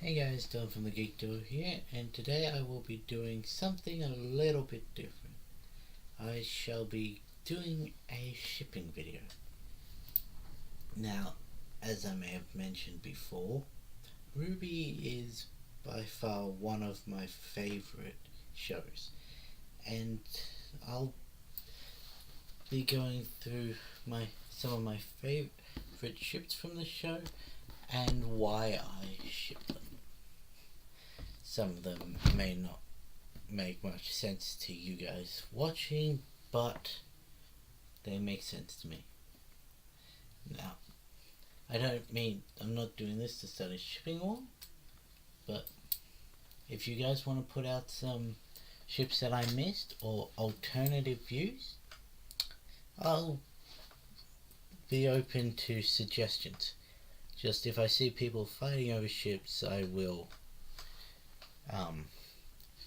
Hey guys, Dylan from the Geek Duo here, and today I will be doing something a little bit different. I shall be doing a shipping video. Now, as I may have mentioned before, RWBY is by far one of my favorite shows, and I'll be going through some of my favorite ships from the show and why I ship them. Some of them may not make much sense to you guys watching, but they make sense to me. Now, I'm not doing this to start a shipping war, but if you guys want to put out some ships that I missed or alternative views, I'll be open to suggestions. Just if I see people fighting over ships, I will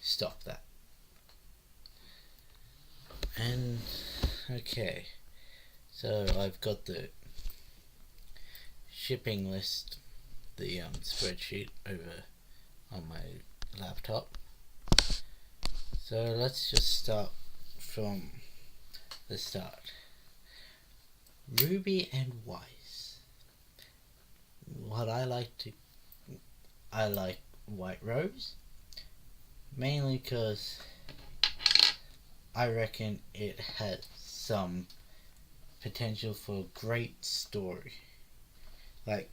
stop that. And okay, so I've got the shipping list, the spreadsheet over on my laptop. So let's just start from the start. RWBY and Weiss. I like White Rose, mainly because I reckon it has some potential for a great story. Like,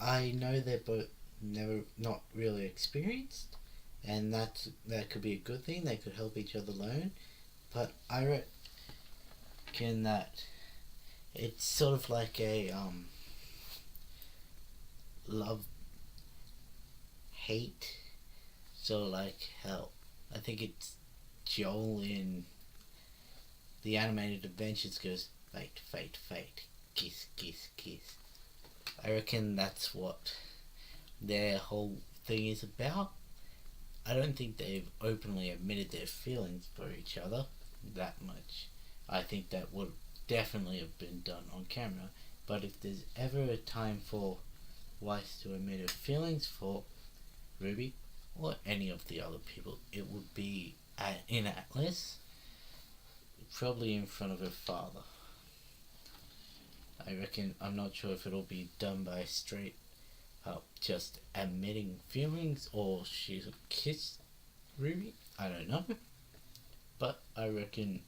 I know they're both not really experienced, and that could be a good thing. They could help each other learn, but I reckon that it's sort of like a love hate. So like how I think it's Joel in the animated adventures goes fight, fight, fight, kiss, kiss, kiss. I reckon that's what their whole thing is about. I don't think they've openly admitted their feelings for each other that much. I think that would definitely have been done on camera. But if there's ever a time for Weiss to admit her feelings for RWBY or any of the other people, it would be in Atlas, probably in front of her father. I reckon, I'm not sure if it'll be done by straight up just admitting feelings or she'll kiss RWBY. I don't know, but I reckon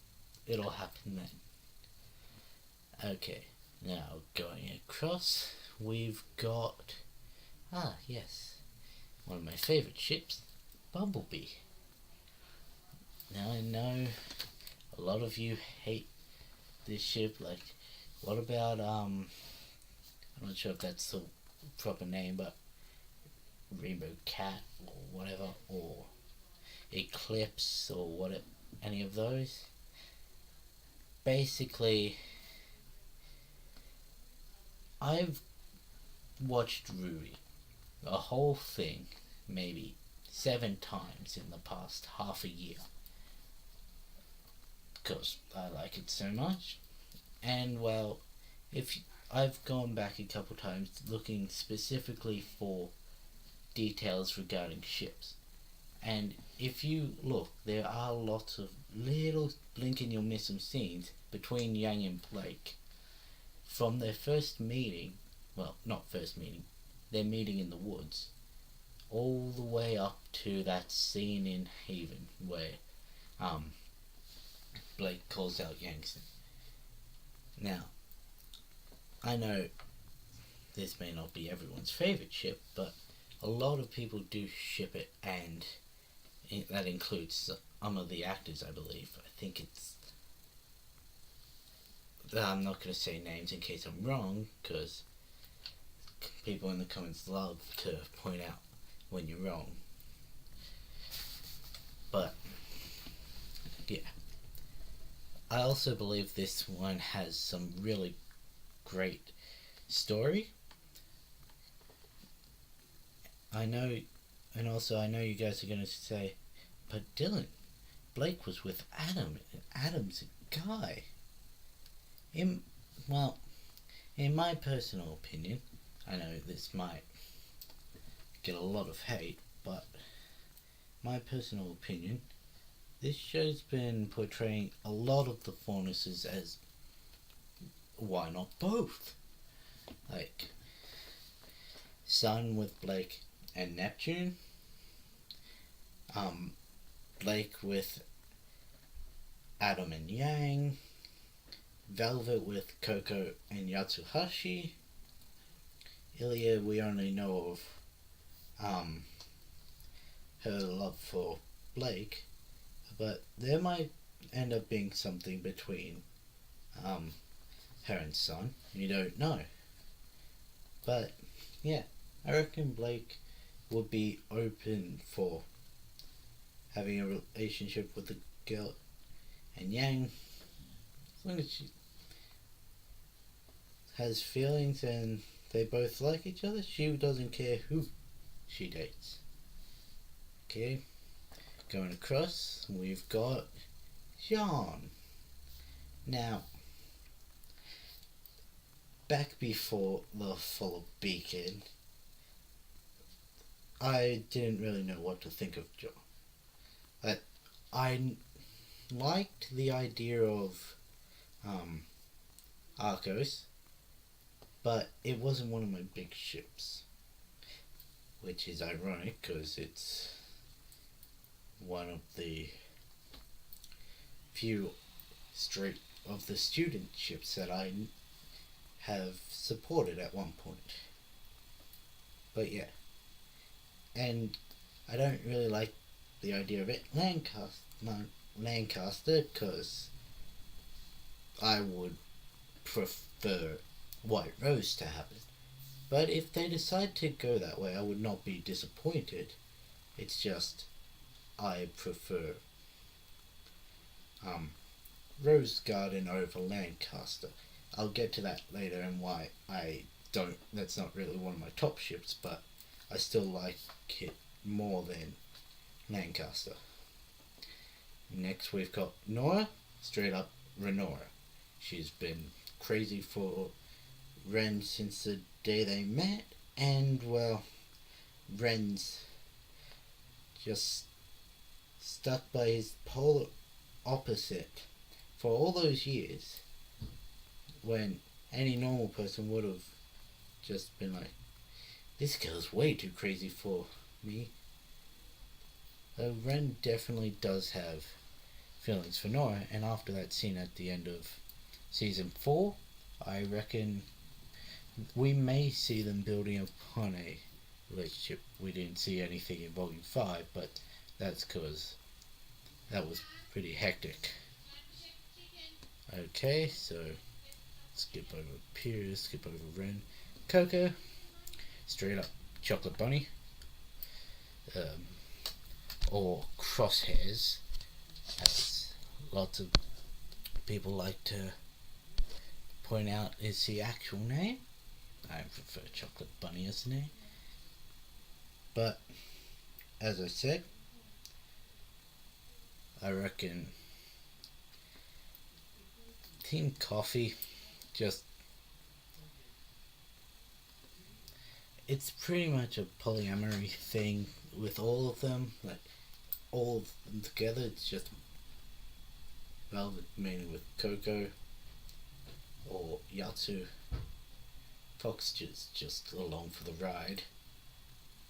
it'll happen then. Okay, now going across, we've got yes, one of my favourite ships, Bumblebee. Now I know a lot of you hate this ship. Like, what about I'm not sure if that's the proper name, but Rainbow Cat or whatever, or Eclipse or what? Any of those? Basically, I've watched RWBY, the whole thing, maybe 7 times in the past half a year, because I like it so much. And well, if I've gone back a couple times looking specifically for details regarding ships, and if you look, there are lots of little blink and you'll miss some scenes between Yang and Blake from their first meeting. Well, not first meeting, their meeting in the woods, all the way up to that scene in Haven where Blake calls out Yangson. Now, I know this may not be everyone's favourite ship, but a lot of people do ship it, and that includes some of the actors, I believe. I think it's... I'm not going to say names in case I'm wrong, because people in the comments love to point out when you're wrong. But, yeah. I also believe this one has some really great story. I know, and also I know you guys are going to say, but Dylan, Blake was with Adam, and Adam's a guy. Well, in my personal opinion, I know this might get a lot of hate, but my personal opinion, this show's been portraying a lot of the faunuses as why not both? Like Sun with Blake and Neptune, Blake with Adam and Yang, Velvet with Coco and Yatsuhashi. Ilya, we only know of her love for Blake, but there might end up being something between her and Sun. You don't know. But yeah, I reckon Blake would be open for having a relationship with a girl, and Yang, as long as she has feelings and they both like each other, she doesn't care who she dates. Okay, going across, we've got John. Now, back before the fall of Beacon, I didn't really know what to think of John. But I liked the idea of Arcos, but it wasn't one of my big ships, which is ironic because it's one of the few straight of the student ships that I have supported at one point. But yeah, and I don't really like the idea of it Lancaster, because I would prefer White Rose to have it. But if they decide to go that way, I would not be disappointed. It's just I prefer Rose Garden over Lancaster. I'll get to that later and why I don't. That's not really one of my top ships, but I still like it more than Lancaster. Next we've got Nora, straight up Renora. She's been crazy for Ren since the day they met, and well, Ren's just stuck by his polar opposite for all those years, when any normal person would have just been like, this girl's way too crazy for me. Ren definitely does have feelings for Nora, and after that scene at the end of season 4, I reckon we may see them building upon a relationship. We didn't see anything in volume 5, but that's because that was pretty hectic. Okay, so skip over Piers, skip over Ren. Coco, straight up Chocolate Bunny, or Crosshairs, as lots of people like to point out is the actual name. I prefer Chocolate Bunny as the name. But, as I said, I reckon Team Coffee just... it's pretty much a polyamory thing with all of them. Like, all of them together, it's just Velvet mainly with Coco or Yatsu. Fox just along for the ride,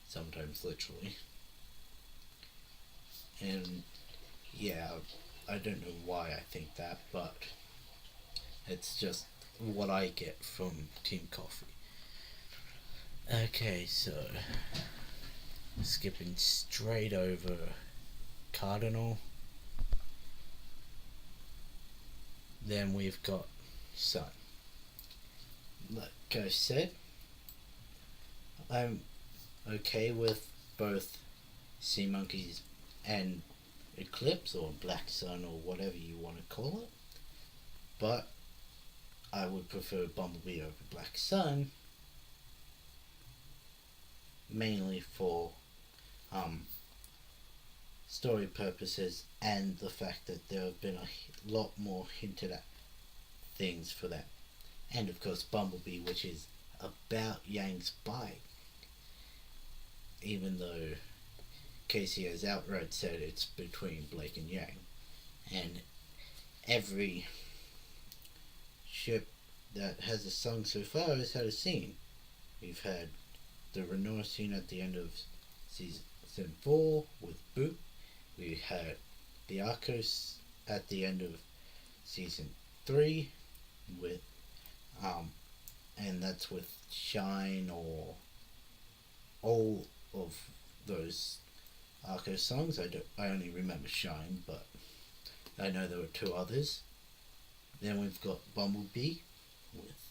sometimes literally. And yeah, I don't know why I think that, but it's just what I get from Team Coffee. Okay, so skipping straight over Cardinal. Then we've got Sun. Like I said, I'm okay with both Sea Monkeys and Eclipse, or Black Sun, or whatever you want to call it. But I would prefer Bumblebee over Black Sun, mainly for story purposes and the fact that there have been a lot more hinted at things for that. And of course Bumblebee, which is about Yang's bike. even though Casey has outright said it's between Blake and Yang. And every ship that has a song so far has had a scene. We've had the Renoir scene at the end of season 4 with Boop. We had the Arcos at the end of season 3 with and that's with Shine or all of those Arcos songs. I only remember Shine, but I know there were 2 others. Then we've got Bumblebee with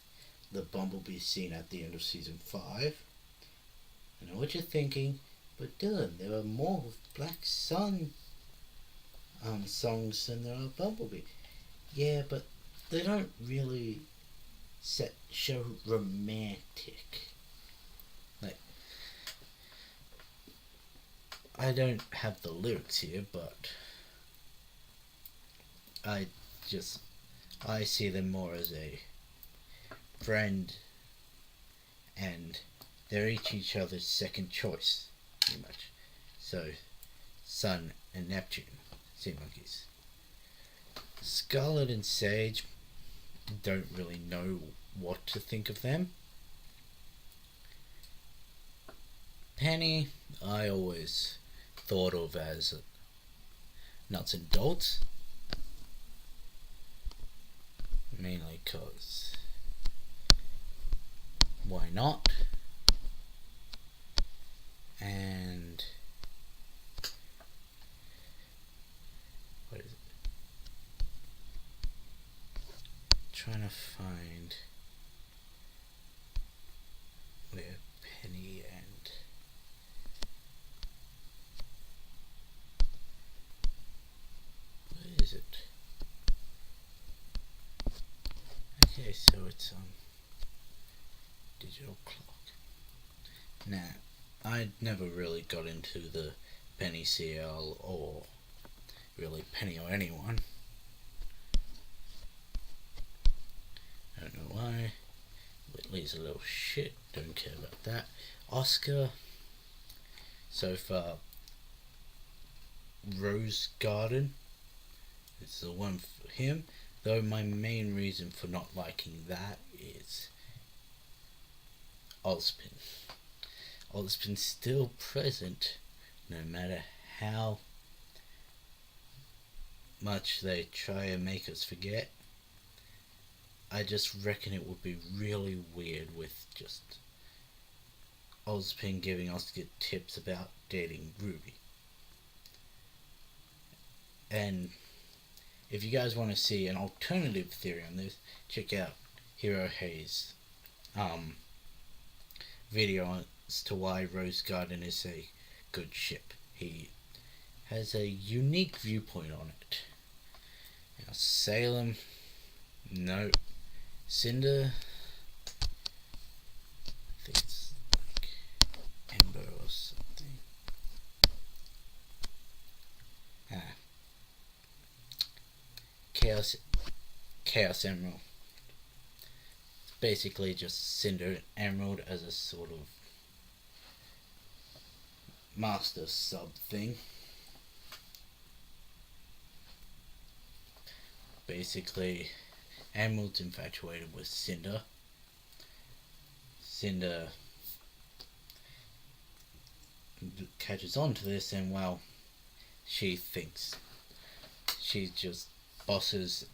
the Bumblebee scene at the end of season 5. I know what you're thinking, but Dylan, there are more Black Sun songs than there are Bumblebee. Yeah, but they don't really show romantic. Like, I don't have the lyrics here, but I see them more as a friend, and they're each other's second choice, pretty much. So, Sun and Neptune, sea monkeys. Scarlet and Sage, don't really know what to think of them. Penny, I always thought of as nuts and bolts, mainly because why not? And what is it? Trying to find where Penny and what is it? Okay, so it's digital clock. Now, I never really got into the Penny CL or really Penny or anyone. I don't know why. Whitley's a little shit, don't care about that. Oscar, so far, Rose Garden is the one for him, though my main reason for not liking that is Ozpin. Ozpin's still present, no matter how much they try and make us forget. I just reckon it would be really weird with just Ozpin giving Oscar tips about dating RWBY. And if you guys want to see an alternative theory on this, check out Hero Hei's video as to why Rose Garden is a good ship. He has a unique viewpoint on it. Now, Salem, no. Cinder, I think it's like Ember or something. Chaos Emerald. It's basically just Cinder and Emerald as a sort of master sub thing. Basically, Emerald's infatuated with Cinder. Cinder catches on to this, and well, she thinks she just bosses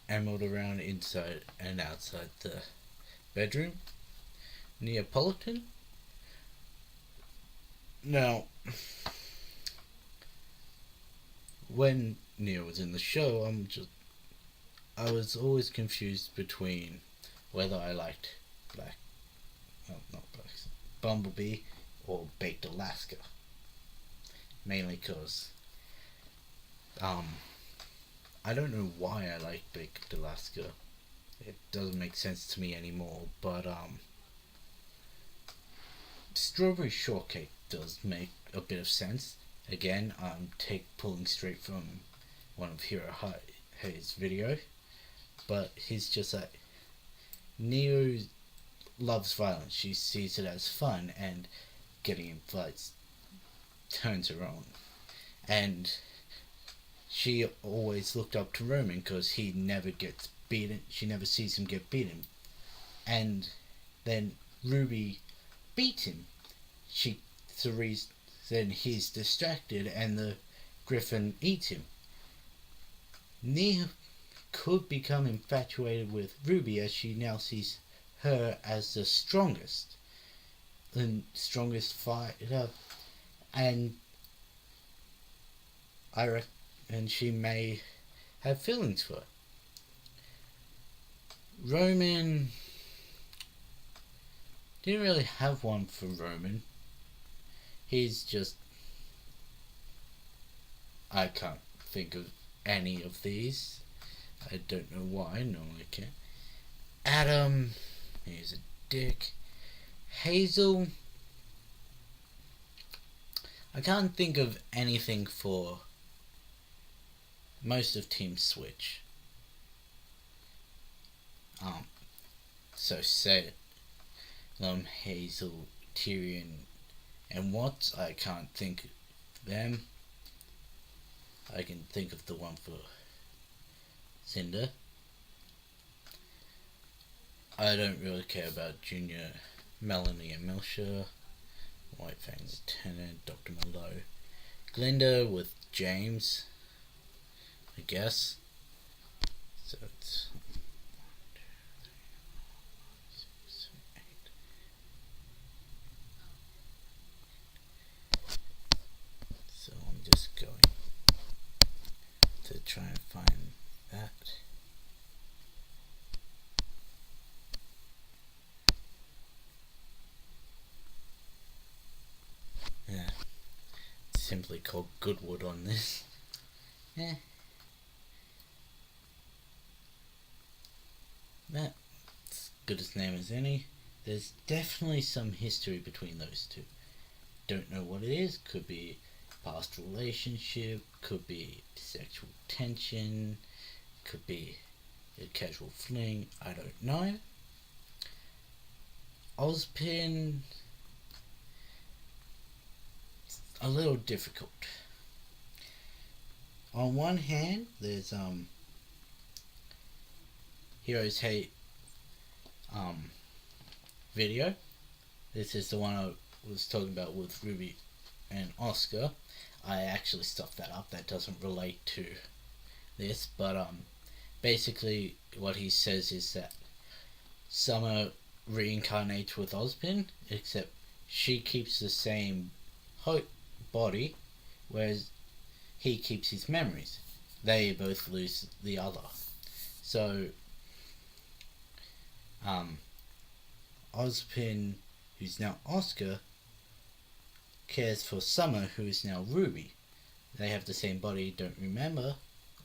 Emerald around inside and outside the bedroom. Neapolitan. Now, when Neo was in the show, I was always confused between whether I liked Bumblebee or Baked Alaska. Mainly because I don't know why I like Baked Alaska. It doesn't make sense to me anymore, but Strawberry Shortcake does make a bit of sense. Again, I'm pulling straight from one of Hero Hei's video. But he's just like, Neo loves violence. She sees it as fun, and getting in fights turns her on. And she always looked up to Roman because he never gets beaten. She never sees him get beaten. And then RWBY beats him. Then he's distracted and the griffin eats him. Nia could become infatuated with RWBY as she now sees her as the strongest fighter, and and she may have feelings for it. Roman didn't really have one for Roman. He's just, I can't think of any of these. I don't know why. No, I can't. Adam, he's a dick. Hazel, I can't think of anything for most of Team Switch. So Hazel, Tyrion, and Watts, I can't think of them. I can think of the one for Cinder. I don't really care about Junior, Melanie and Milsha, White Fang's Lieutenant, Dr. Mallow, Glinda with James, I guess. So it's 1, 2, 3, 4, 5, 6, 7, 8. So I'm just going to try and find that. Yeah, it's simply called Goodwood on this. Yeah. That's as good a name as any. There's definitely some history between those two. Don't know what it is. Could be past relationship, could be sexual tension, could be a casual fling, I don't know. Ozpin, a little difficult. On one hand, there's Hero Hei video. This is the one I was talking about with RWBY and Oscar. I actually stuffed that up. That doesn't relate to this, but basically what he says is that Summer reincarnates with Ozpin, except she keeps the same body, whereas he keeps his memories. They both lose the other. So Ozpin, who's now Oscar, cares for Summer, who is now RWBY. They have the same body, don't remember,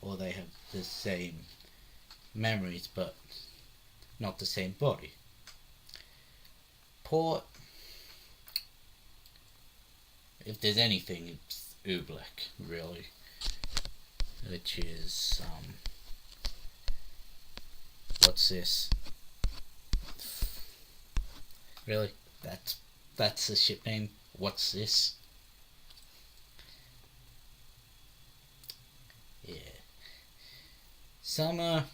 or they have the same memories, but not the same body. Port, if there's anything, it's Oobleck, really, which is what's this? Really? That's a ship name? What's this? Yeah. Summer,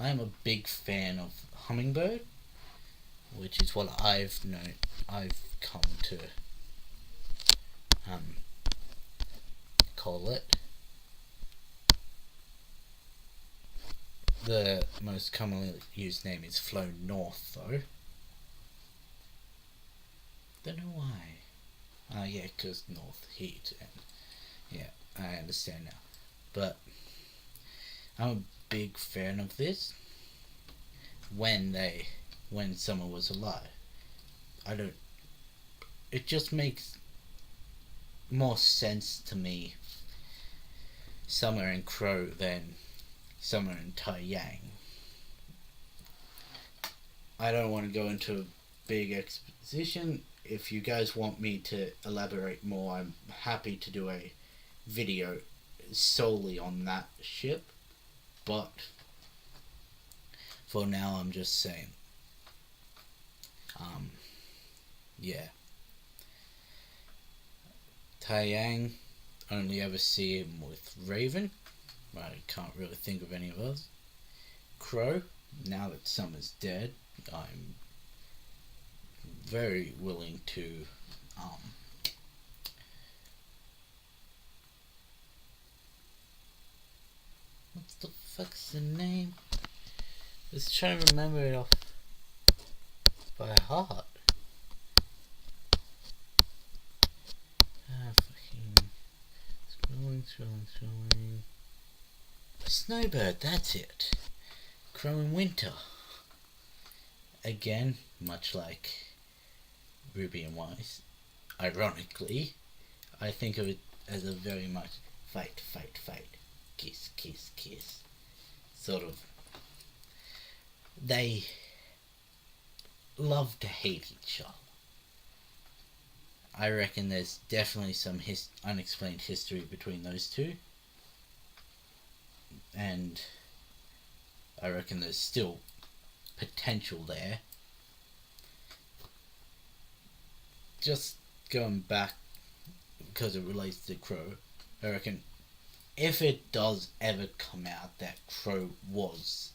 I'm a big fan of Hummingbird, which is what I've come to call it. The most commonly used name is Flown North, though. Don't know why. Yeah, because North Heat, and yeah, I understand now. But I'm a big fan of this. When Summer was alive, it just makes more sense to me, Summer and Crow, than Summer and Tai Yang. I don't want to go into a big exposition. If you guys want me to elaborate more, I'm happy to do a video solely on that ship, but for now I'm just saying, yeah. Taeyang, only ever see him with Raven. I can't really think of any of others. Crow, now that Summer's dead, I'm very willing to what's the fuck's the name? I was trying to remember it off by heart. Fucking scrolling. Snowbird, that's it. Crow in Winter. Again, much like Ruby and Wise, ironically, I think of it as a very much fight, kiss, sort of. They love to hate each other. I reckon there's definitely some unexplained history between those two, and I reckon there's still potential there. Just going back, because it relates to Crow, I reckon if it does ever come out that Crow was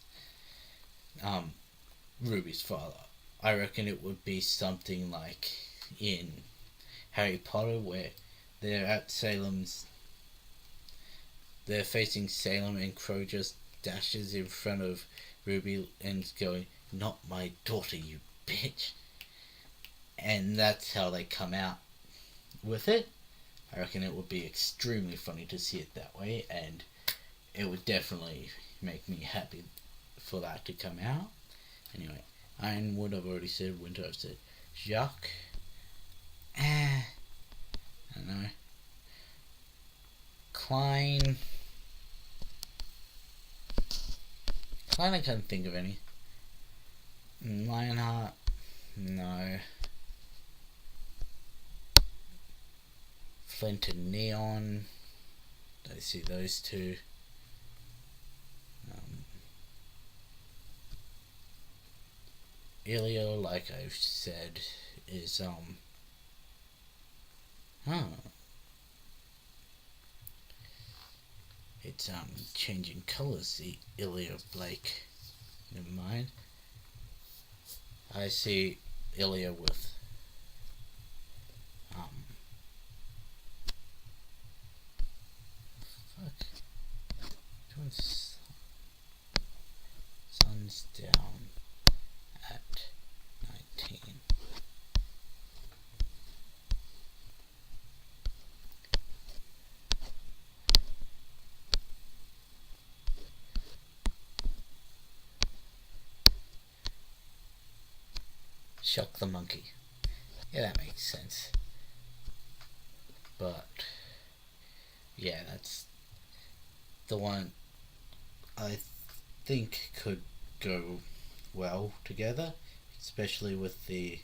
Ruby's father, I reckon it would be something like in Harry Potter, where they're at they're facing Salem, and Crow just dashes in front of Ruby and going, "Not my daughter, you bitch." And that's how they come out with it. I reckon it would be extremely funny to see it that way, and it would definitely make me happy for that to come out. Anyway, Ironwood I've already said, Winter I've said, Jacques, I don't know, Klein I can't think of any. Lionheart, no. Flint and Neon, I see those two. Ilio, like I've said, is it's changing colours, the Ilio Blake. Never mind. I see Ilio with sun's down at 19. Shock the monkey. Yeah, that makes sense. But yeah, that's the one I think could go well together, especially with the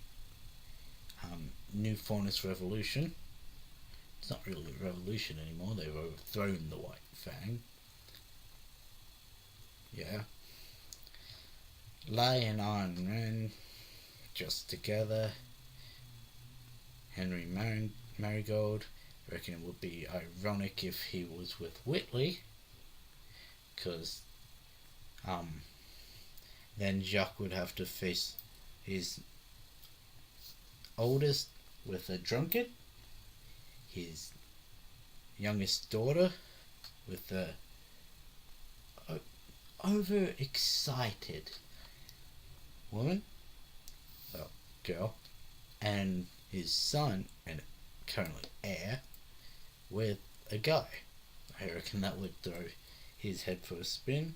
New Faunus Revolution. It's not really a revolution anymore, they've overthrown the White Fang. Yeah. Lai and Iron Man just together. Henry Marigold. I reckon it would be ironic if he was with Whitley, because then Jacques would have to face his oldest with a drunkard, his youngest daughter with a overexcited woman, girl, and his son and currently heir with a guy. I reckon that would throw his head for a spin,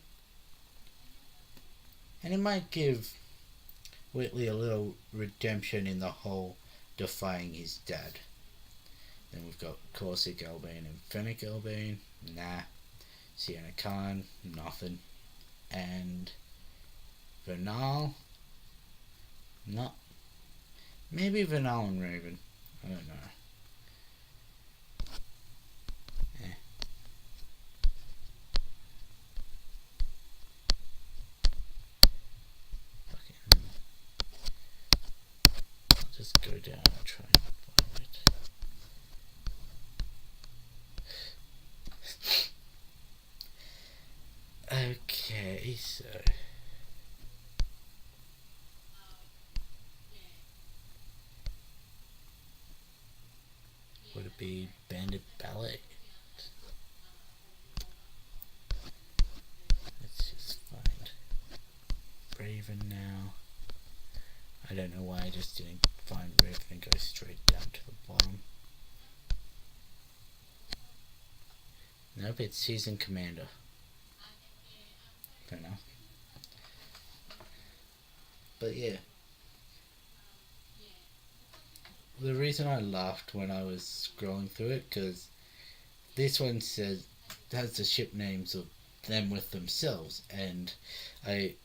and it might give Whitley a little redemption in the whole defying his dad. Then we've got Corsic Albane and Fennec Albane, nah. Sienna Khan, nothing. And Vernal, no. Maybe Vernal and Raven, I don't know. I'll just go down and try and find it. So would it be Bandit Ballet? Let's just find Raven now. I don't know why I just didn't find Raven and go straight down to the bottom. Nope, it's Season Commander. Fair enough. But yeah. The reason I laughed when I was scrolling through it, because this one has the ship names of them with themselves, and I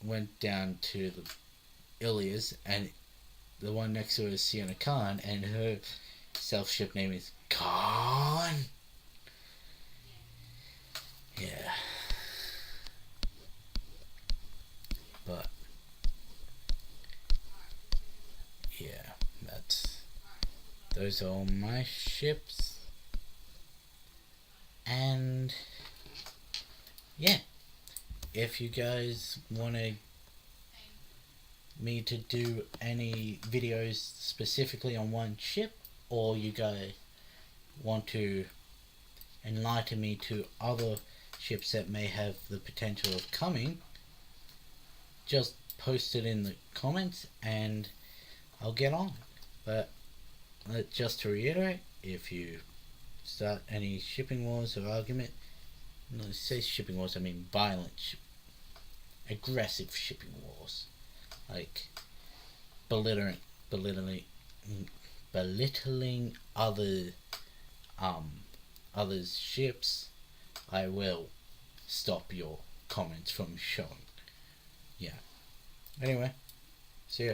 went down to the Ilias, and the one next to her is Sienna Khan, and her self-ship name is Khan. Yeah. But yeah, those are all my ships. And yeah, if you guys want me to do any videos specifically on one ship, or you guys want to enlighten me to other ships that may have the potential of coming, just post it in the comments and I'll get on. But just to reiterate, if you start any shipping wars or argument, no, say shipping wars, I mean violent, aggressive shipping wars, like belittling other others' ships, I will stop your comments from showing. Yeah. Anyway, see ya.